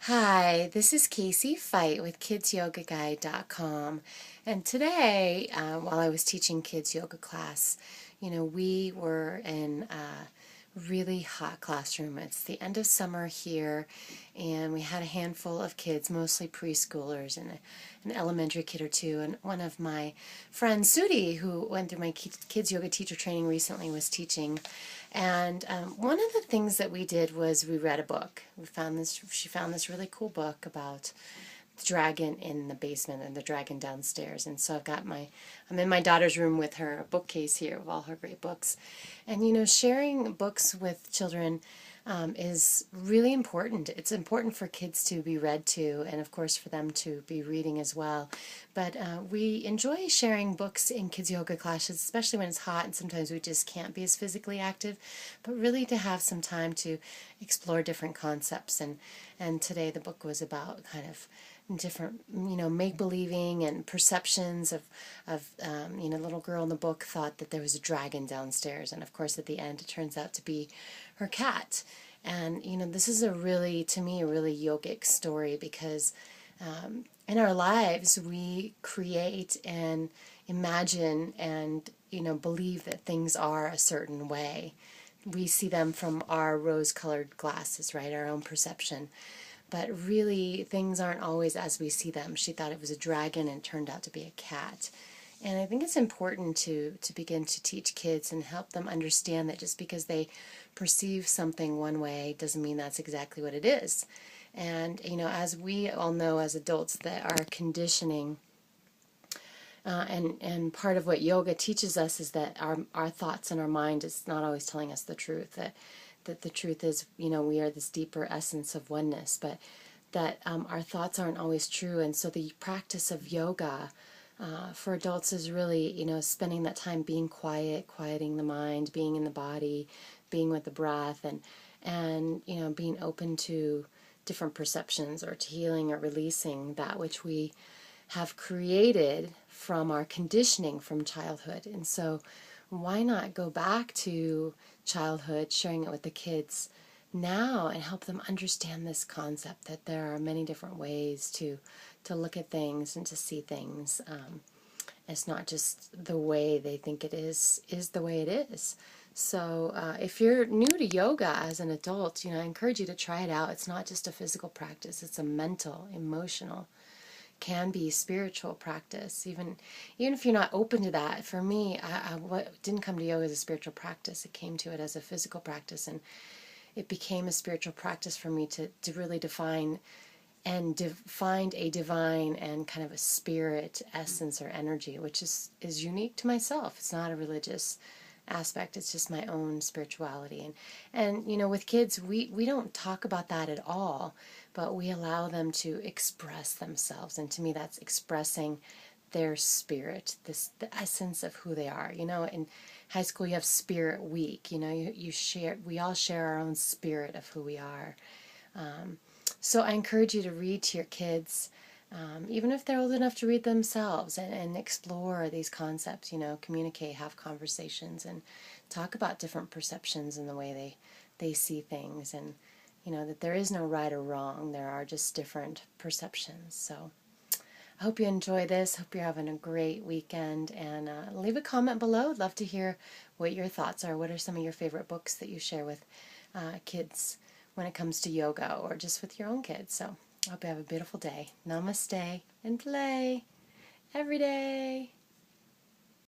Hi, this is Casey Feicht with KidsYogaGuide.com, and today, while I was teaching kids yoga class, we were in a really hot classroom. It's the end of summer here, and we had a handful of kids, mostly preschoolers and an elementary kid or two, and one of my friends, Sudi, who went through my kids yoga teacher training recently, was teaching. And one of the things that we did was we read a book. She found this really cool book about the dragon in the basement and the dragon downstairs. And so I'm in my daughter's room with her, a bookcase here of all her great books. And sharing books with children is really important. It's important for kids to be read to, and of course for them to be reading as well. But we enjoy sharing books in kids yoga classes, especially when it's hot and sometimes we just can't be as physically active, but really to have some time to explore different concepts. And today the book was about kind of different, make-believing and perceptions of the little girl in the book thought that there was a dragon downstairs, and of course at the end it turns out to be her cat. And this is to me a really yogic story, because in our lives we create and imagine and believe that things are a certain way. We see them from our rose-colored glasses, right, our own perception. But really, things aren't always as we see them. She thought it was a dragon and it turned out to be a cat. And I think it's important to begin to teach kids and help them understand that just because they perceive something one way doesn't mean that's exactly what it is. And, as we all know as adults, that our conditioning and part of what yoga teaches us is that our thoughts and our mind is not always telling us the truth, that the truth is, we are this deeper essence of oneness, but that our thoughts aren't always true. And so the practice of yoga for adults is really, spending that time being quiet, quieting the mind, being in the body, being with the breath, and being open to different perceptions, or to healing or releasing that which we have created from our conditioning from childhood. And so why not go back to childhood, sharing it with the kids now, and help them understand this concept that there are many different ways to look at things and to see things. It's not just the way they think it is the way it is. So if you're new to yoga as an adult, I encourage you to try it out. It's not just a physical practice. It's a mental, emotional, can be spiritual practice. Even if you're not open to that, for me, what didn't come to yoga as a spiritual practice. It came to it as a physical practice, and it became a spiritual practice for me to really define and find a divine and kind of a spirit essence or energy, which is unique to myself. It's not a religious aspect. It's just my own spirituality. And with kids, we don't talk about that at all, but we allow them to express themselves. And to me, that's expressing their spirit, the essence of who they are. In high school you have Spirit Week. We all share our own spirit of who we are. So I encourage you to read to your kids, even if they're old enough to read themselves, and explore these concepts, communicate, have conversations, and talk about different perceptions and the way they see things, and that there is no right or wrong. There are just different perceptions. So I hope you enjoy this. Hope you're having a great weekend, and leave a comment below. I'd love to hear what your thoughts are. What are some of your favorite books that you share with kids when it comes to yoga, or just with your own kids? So I hope you have a beautiful day. Namaste, and play every day.